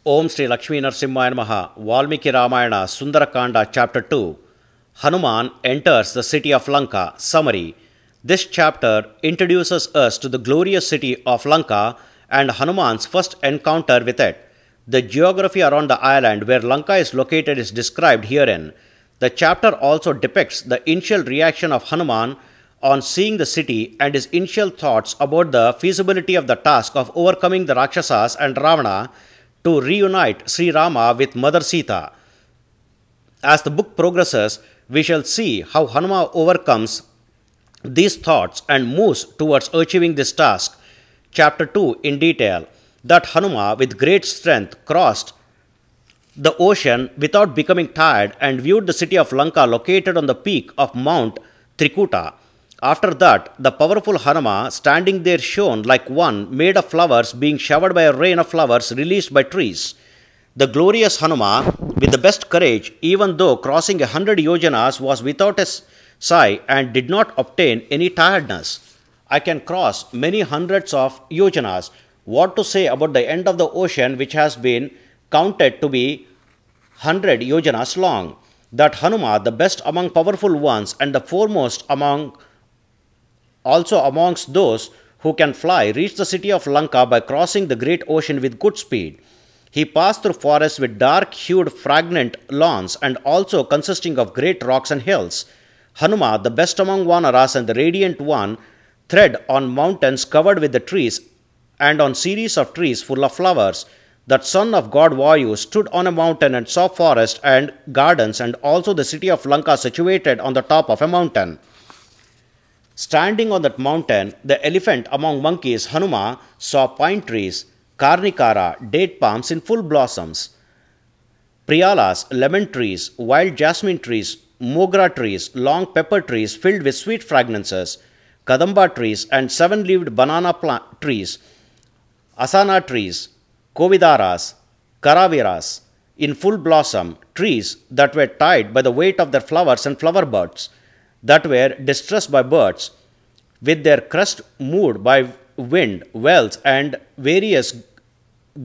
Om Sri Lakshmi Narsimhaya Namaha, Valmiki Ramayana, Sundara Kanda, Chapter 2. Hanuman enters the city of Lanka. Summary. This chapter introduces us to the glorious city of Lanka and Hanuman's first encounter with it. The geography around the island where Lanka is located is described herein. The chapter also depicts the initial reaction of Hanuman on seeing the city and his initial thoughts about the feasibility of the task of overcoming the Rakshasas and Ravana to reunite Sri Rama with Mother Seetha. As the book progresses, we shall see how Hanuman overcomes these thoughts and moves towards achieving this task. Chapter 2 in detail. That Hanuman with great strength crossed the ocean without becoming tired and viewed the city of Lanka located on the peak of Mount Trikuta. After that, the powerful Hanuman standing there shone like one made of flowers being showered by a rain of flowers released by trees. The glorious Hanuman, with the best courage, even though crossing 100 yojanas was without a sigh and did not obtain any tiredness. I can cross many hundreds of yojanas. What to say about the end of the ocean which has been counted to be 100 yojanas long? That Hanuman, the best among powerful ones and the foremost amongst those who can fly, reached the city of Lanka by crossing the great ocean with good speed. He passed through forests with dark-hued fragrant lawns and also consisting of great rocks and hills. Hanuman, the best among Vanaras and the radiant one, tread on mountains covered with the trees and on series of trees full of flowers. That son of God Vayu stood on a mountain and saw forest and gardens and also the city of Lanka situated on the top of a mountain. Standing on that mountain, the elephant among monkeys, Hanuman, saw pine trees, Karnikara, date palms in full blossoms, Priyalas, lemon trees, wild jasmine trees, Mogra trees, long pepper trees filled with sweet fragrances, Kadamba trees and seven-leaved banana trees, Asana trees, Kovidaras, Karaviras in full blossom, trees that were tied by the weight of their flowers and flower buds, that were distressed by birds, with their crest moved by wind, wells, and various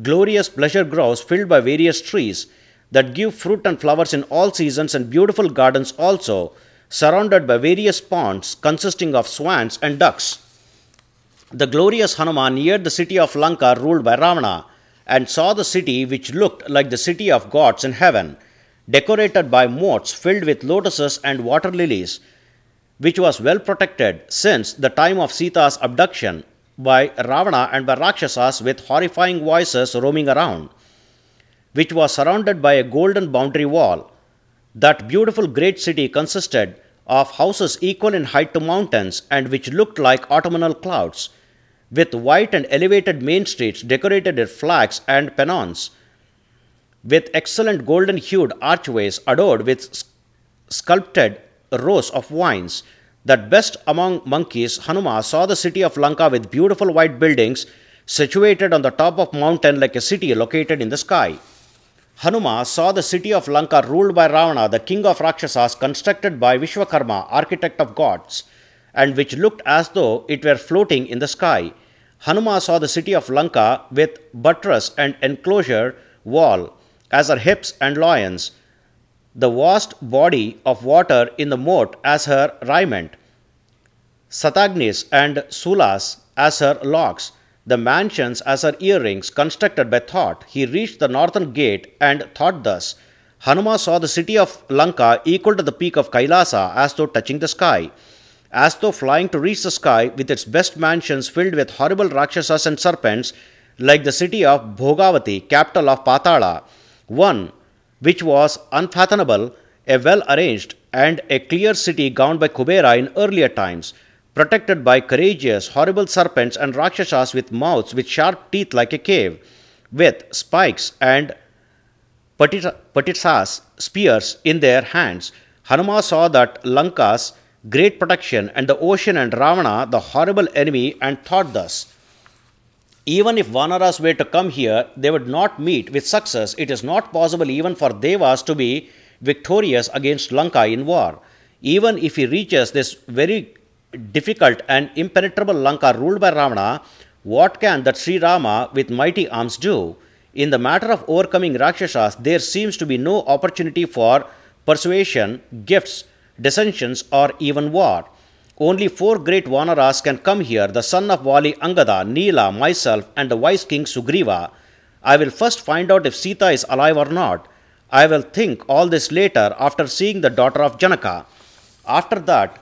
glorious pleasure groves filled by various trees that give fruit and flowers in all seasons, and beautiful gardens also, surrounded by various ponds consisting of swans and ducks. The glorious Hanuman neared the city of Lanka ruled by Ravana, and saw the city which looked like the city of gods in heaven, decorated by moats filled with lotuses and water lilies, which was well protected since the time of Seetha's abduction by Ravana and by Rakshasas with horrifying voices roaming around, which was surrounded by a golden boundary wall. That beautiful great city consisted of houses equal in height to mountains and which looked like autumnal clouds, with white and elevated main streets decorated with flags and pennons, with excellent golden-hued archways adorned with sculpted rows of vines. That best among monkeys, Hanuman saw the city of Lanka with beautiful white buildings situated on the top of mountain like a city located in the sky. Hanuman saw the city of Lanka ruled by Ravana, the king of Rakshasas, constructed by Vishwakarma, architect of gods, and which looked as though it were floating in the sky. Hanuman saw the city of Lanka with buttress and enclosure wall as her hips and loins, the vast body of water in the moat as her raiment, Satagnis and Sulas as her locks, the mansions as her earrings constructed by thought. He reached the northern gate and thought thus. Hanuman saw the city of Lanka equal to the peak of Kailasa as though touching the sky, as though flying to reach the sky with its best mansions filled with horrible Rakshasas and serpents, like the city of Bhogavati, capital of Patala, one which was unfathomable, a well-arranged and a clear city governed by Kubera in earlier times, protected by courageous, horrible serpents and Rakshasas with mouths with sharp teeth like a cave, with spikes and patitsas, spears in their hands. Hanuman saw that Lanka's great protection and the ocean and Ravana, the horrible enemy, and thought thus. Even if Vanaras were to come here, they would not meet with success. It is not possible even for Devas to be victorious against Lanka in war. Even if he reaches this very difficult and impenetrable Lanka ruled by Ravana, what can that Sri Rama with mighty arms do? In the matter of overcoming Rakshasas, there seems to be no opportunity for persuasion, gifts, dissensions, or even war. Only four great Vanaras can come here, the son of Vali Angada, Neela, myself, and the wise king Sugriva. I will first find out if Seetha is alive or not. I will think all this later after seeing the daughter of Janaka. After that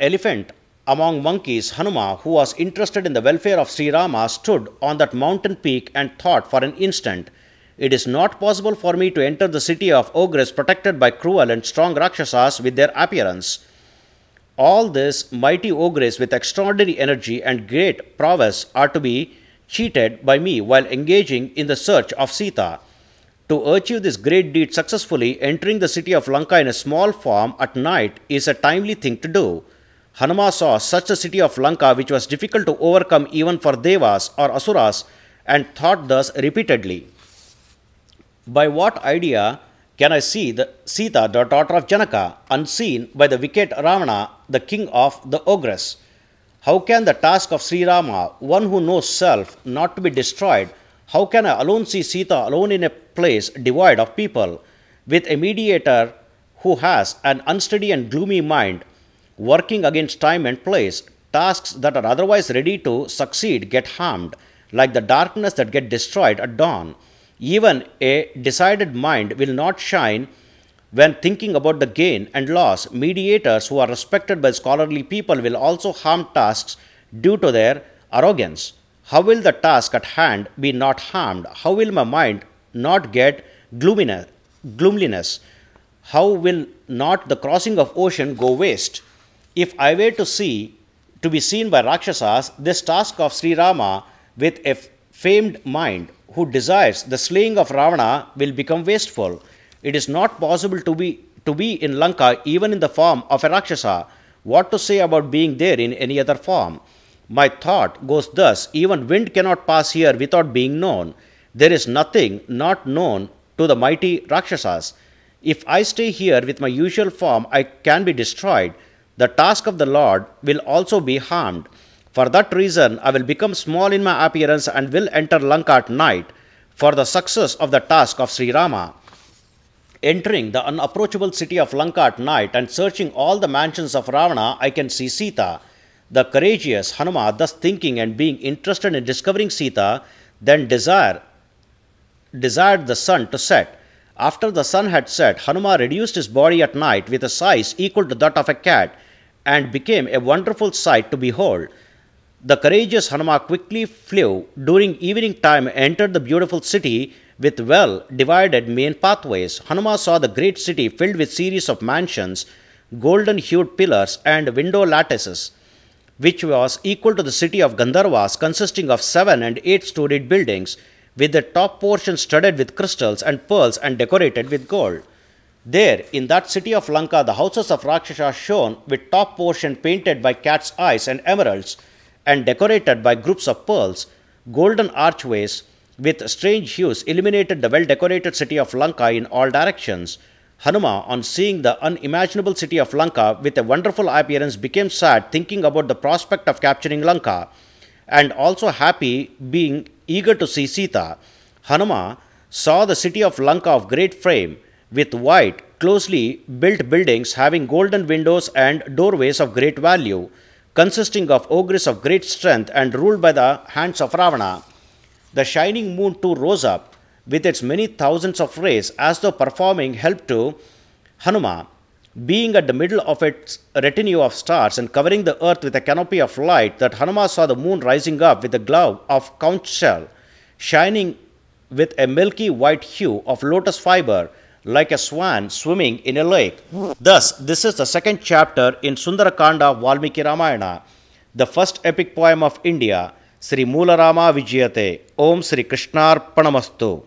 elephant among monkeys, Hanuma, who was interested in the welfare of Sri Rama, stood on that mountain peak and thought for an instant, "It is not possible for me to enter the city of ogres protected by cruel and strong Rakshasas with their appearance. All these mighty ogres with extraordinary energy and great prowess are to be cheated by me while engaging in the search of Seetha. To achieve this great deed successfully, entering the city of Lanka in a small form at night is a timely thing to do." Hanuma saw such a city of Lanka which was difficult to overcome even for Devas or Asuras and thought thus repeatedly, "By what idea can I see the Seetha, the daughter of Janaka, unseen by the wicked Ravana, the king of the ogres? How can the task of Sri Rama, one who knows self, not to be destroyed, how can I alone see Seetha alone in a place devoid of people, with a mediator who has an unsteady and gloomy mind, working against time and place? Tasks that are otherwise ready to succeed get harmed, like the darkness that get destroyed at dawn. Even a decided mind will not shine when thinking about the gain and loss. Mediators who are respected by scholarly people will also harm tasks due to their arrogance. How will the task at hand be not harmed? How will my mind not get gloomliness? How will not the crossing of ocean go waste? If I were to be seen by Rakshasas, this task of Sri Rama with a famed mind who desires the slaying of Ravana will become wasteful. It is not possible to be in Lanka even in the form of a Rakshasa. What to say about being there in any other form? My thought goes thus: even wind cannot pass here without being known. There is nothing not known to the mighty Rakshasas. If I stay here with my usual form, I can be destroyed. The task of the Lord will also be harmed. For that reason, I will become small in my appearance and will enter Lanka at night for the success of the task of Sri Rama. Entering the unapproachable city of Lanka at night and searching all the mansions of Ravana, I can see Seetha." The courageous Hanuma, thus thinking and being interested in discovering Seetha, then desired the sun to set. After the sun had set, Hanuma reduced his body at night with a size equal to that of a cat and became a wonderful sight to behold. The courageous Hanuma quickly flew during evening time and entered the beautiful city with well divided main pathways. Hanuma saw the great city filled with series of mansions, golden hued pillars and window lattices, which was equal to the city of Gandharvas, consisting of 7 and 8 storied buildings, with the top portion studded with crystals and pearls and decorated with gold. There, in that city of Lanka, the houses of Rakshasa shone with top portion painted by cat's eyes and emeralds, and decorated by groups of pearls. Golden archways with strange hues illuminated the well-decorated city of Lanka in all directions. Hanuma, on seeing the unimaginable city of Lanka with a wonderful appearance, became sad thinking about the prospect of capturing Lanka, and also happy, being eager to see Seetha. Hanuma saw the city of Lanka of great frame, with white, closely built buildings having golden windows and doorways of great value, consisting of ogres of great strength and ruled by the hands of Ravana. The shining moon too rose up with its many thousands of rays, as though performing help to Hanuma. Being at the middle of its retinue of stars and covering the earth with a canopy of light, that Hanuma saw the moon rising up with the glow of conch shell, shining with a milky white hue of lotus fiber, like a swan swimming in a lake. Thus, this is the second chapter in Sundara Kanda of Valmiki Ramayana, the first epic poem of India. Sri Moola Rama Vijayate. Om Sri Krishnarpanamastu.